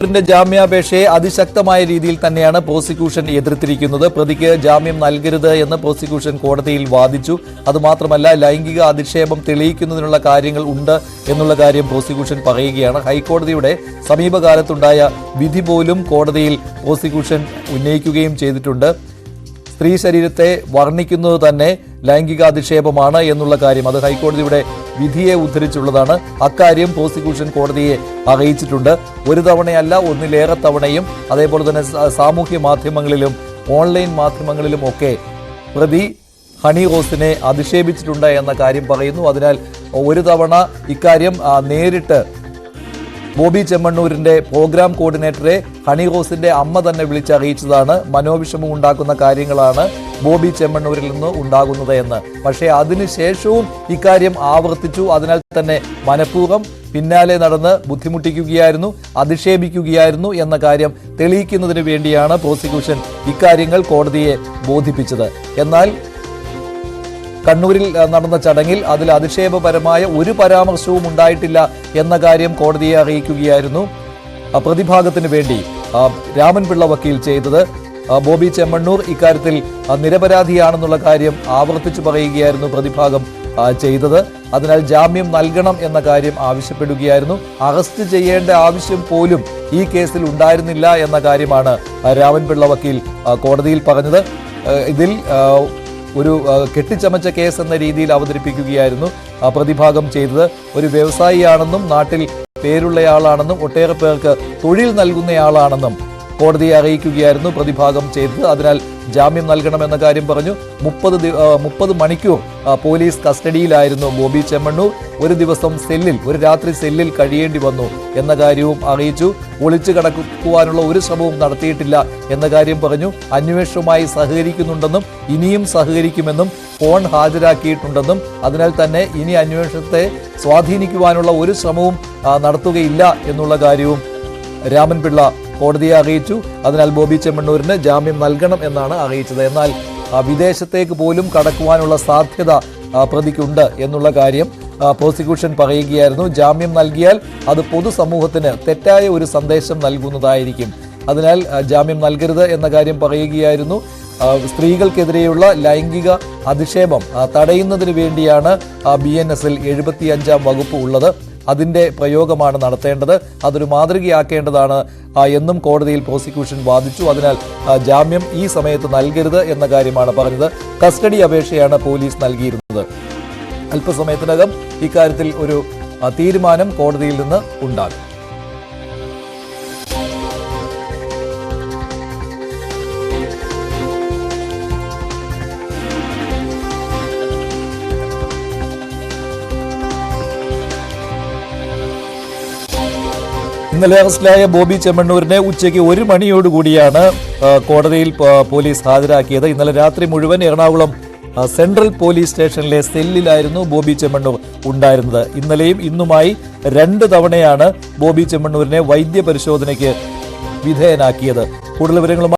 ജാമ്യാപേക്ഷയെ അതിശക്തമായ രീതിയിൽ തന്നെയാണ് പ്രോസിക്യൂഷൻ എതിർത്തിരിക്കുന്നത്. പ്രതിക്ക് ജാമ്യം നൽകരുത് എന്ന് പ്രോസിക്യൂഷൻ കോടതിയിൽ വാദിച്ചു. അതുമാത്രമല്ല, ലൈംഗിക അധിക്ഷേപം തെളിയിക്കുന്നതിനുള്ള കാര്യങ്ങൾ ഉണ്ട് എന്നുള്ള കാര്യം പ്രോസിക്യൂഷൻ പറയുകയാണ്. ഹൈക്കോടതിയുടെ സമീപകാലത്തുണ്ടായ വിധി പോലും കോടതിയിൽ പ്രോസിക്യൂഷൻ ഉന്നയിക്കുകയും ചെയ്തിട്ടുണ്ട്. സ്ത്രീ ശരീരത്തെ വർണ്ണിക്കുന്നത് തന്നെ ലൈംഗികാധിക്ഷേപമാണ് എന്നുള്ള കാര്യം അത് ഹൈക്കോടതിയുടെ വിധിയെ ഉദ്ധരിച്ചുള്ളതാണ്. അക്കാര്യം പ്രോസിക്യൂഷൻ കോടതിയെ അറിയിച്ചിട്ടുണ്ട്. ഒരു തവണയല്ല, ഒന്നിലേറെ തവണയും. അതേപോലെ തന്നെ സാമൂഹ്യ മാധ്യമങ്ങളിലും ഓൺലൈൻ മാധ്യമങ്ങളിലും ഒക്കെ പ്രതി ഹണി റോസിനെ അധിക്ഷേപിച്ചിട്ടുണ്ട് എന്ന കാര്യം പറയുന്നു. അതിനാൽ ഒരു തവണ ഇക്കാര്യം നേരിട്ട് ബോബി ചെമ്മണ്ണൂരിന്റെ പ്രോഗ്രാം കോർഡിനേറ്ററെ ഹണി റോസിന്റെ അമ്മ തന്നെ വിളിച്ചറിയിച്ചതാണ്. മനോവിഷമം ഉണ്ടാക്കുന്ന കാര്യങ്ങളാണ് ബോബി ചെമ്മണ്ണൂരിൽ നിന്ന് ഉണ്ടാകുന്നത് എന്ന്. പക്ഷേ അതിനുശേഷവും ഇക്കാര്യം ആവർത്തിച്ചു. അതിനാൽ തന്നെ മനഃപൂർവ്വം പിന്നാലെ നടന്ന് ബുദ്ധിമുട്ടിക്കുകയായിരുന്നു, അധിക്ഷേപിക്കുകയായിരുന്നു എന്ന കാര്യം തെളിയിക്കുന്നതിന് വേണ്ടിയാണ് പ്രോസിക്യൂഷൻ ഇക്കാര്യങ്ങൾ കോടതിയെ ബോധിപ്പിച്ചത്. എന്നാൽ കണ്ണൂരിൽ നടന്ന ചടങ്ങിൽ അതിൽ അധിക്ഷേപപരമായ ഒരു പരാമർശവും ഉണ്ടായിട്ടില്ല എന്ന കാര്യം കോടതിയെ അറിയിക്കുകയായിരുന്നു പ്രതിഭാഗത്തിന് വേണ്ടി രാമൻപിള്ള വക്കീൽ ചെയ്തത്. ബോബി ചെമ്മണ്ണൂർ ഇക്കാര്യത്തിൽ നിരപരാധിയാണെന്നുള്ള കാര്യം ആവർത്തിച്ചു പറയുകയായിരുന്നു പ്രതിഭാഗം ചെയ്തത്. അതിനാൽ ജാമ്യം നൽകണം എന്ന കാര്യം ആവശ്യപ്പെടുകയായിരുന്നു. അറസ്റ്റ് ചെയ്യേണ്ട ആവശ്യം പോലും ഈ കേസിൽ ഉണ്ടായിരുന്നില്ല എന്ന കാര്യമാണ് രാമൻപിള്ള വക്കീൽ കോടതിയിൽ പറഞ്ഞത്. ഇതിൽ ഒരു കെട്ടിച്ചമച്ച കേസ് എന്ന രീതിയിൽ അവതരിപ്പിക്കുകയായിരുന്നു പ്രതിഭാഗം ചെയ്തത്. ഒരു വ്യവസായിയാണെന്നും നാട്ടിൽ പേരുള്ളയാളാണെന്നും ഒട്ടേറെ പേർക്ക് തൊഴിൽ നൽകുന്നയാളാണെന്നും കോടതിയെ അറിയിക്കുകയായിരുന്നു പ്രതിഭാഗം ചെയ്തത്. അതിനാൽ ജാമ്യം നൽകണമെന്ന കാര്യം പറഞ്ഞു. 30 മണിക്കൂർ പോലീസ് കസ്റ്റഡിയിലായിരുന്നു ബോബി ചെമ്മണ്ണൂർ. ഒരു രാത്രി സെല്ലിൽ കഴിയേണ്ടി വന്നു എന്ന കാര്യവും അറിയിച്ചു. ഒളിച്ചു കടക്കുവാനുള്ള ഒരു ശ്രമവും നടത്തിയിട്ടില്ല എന്ന കാര്യം പറഞ്ഞു. അന്വേഷണവുമായി സഹകരിക്കുന്നുണ്ടെന്നും ഇനിയും സഹകരിക്കുമെന്നും ഫോൺ ഹാജരാക്കിയിട്ടുണ്ടെന്നും അതിനാൽ തന്നെ ഇനി അന്വേഷണത്തെ സ്വാധീനിക്കുവാനുള്ള ഒരു ശ്രമവും നടത്തുകയില്ല എന്നുള്ള കാര്യവും രാമൻപിള്ള കോടതിയെ അറിയിച്ചു. അതിനാൽ ബോബി ചെമ്മണ്ണൂരിന് ജാമ്യം നൽകണം എന്നാണ് അറിയിച്ചത്. എന്നാൽ വിദേശത്തേക്ക് പോലും കടക്കുവാനുള്ള സാധ്യത പ്രതിക്കുണ്ട് എന്നുള്ള കാര്യം പ്രോസിക്യൂഷൻ പറയുകയായിരുന്നു. ജാമ്യം നൽകിയാൽ അത് പൊതുസമൂഹത്തിന് തെറ്റായ ഒരു സന്ദേശം നൽകുന്നതായിരിക്കും. അതിനാൽ ജാമ്യം നൽകരുത് എന്ന കാര്യം പറയുകയായിരുന്നു. സ്ത്രീകൾക്കെതിരെയുള്ള ലൈംഗിക അധിക്ഷേപം തടയുന്നതിന് വേണ്ടിയാണ് BNS-ൽ 75-ാം വകുപ്പ് ഉള്ളത്. അതിന്റെ പ്രയോഗമാണ് നടത്തേണ്ടത്. അതൊരു മാതൃകയാക്കേണ്ടതാണ് എന്നും കോടതിയിൽ പ്രോസിക്യൂഷൻ വാദിച്ചു. അതിനാൽ ജാമ്യം ഈ സമയത്ത് നൽകരുത് എന്ന കാര്യമാണ് പറഞ്ഞത്. കസ്റ്റഡി അപേക്ഷയാണ് പോലീസ് നൽകിയിരുന്നത്. അല്പസമയത്തിനകം ഇക്കാര്യത്തിൽ ഒരു തീരുമാനം കോടതിയിൽ നിന്ന് ഉണ്ടാകും. ഇന്നലെ അറസ്റ്റിലായ ബോബി ചെമ്മണ്ണൂരിനെ ഉച്ചയ്ക്ക് 1 മണിയോടുകൂടിയാണ് കോടതിയിൽ പോലീസ് ഹാജരാക്കിയത്. ഇന്നലെ രാത്രി മുഴുവൻ എറണാകുളം സെൻട്രൽ പോലീസ് സ്റ്റേഷനിലെ സെല്ലിലായിരുന്നു ബോബി ചെമ്മണ്ണൂർ ഉണ്ടായിരുന്നത്. ഇന്നലെയും ഇന്നുമായി 2 തവണയാണ് ബോബി ചെമ്മണ്ണൂരിനെ വൈദ്യപരിശോധനയ്ക്ക് വിധേയനാക്കിയത്. കൂടുതൽ വിവരങ്ങളുമായി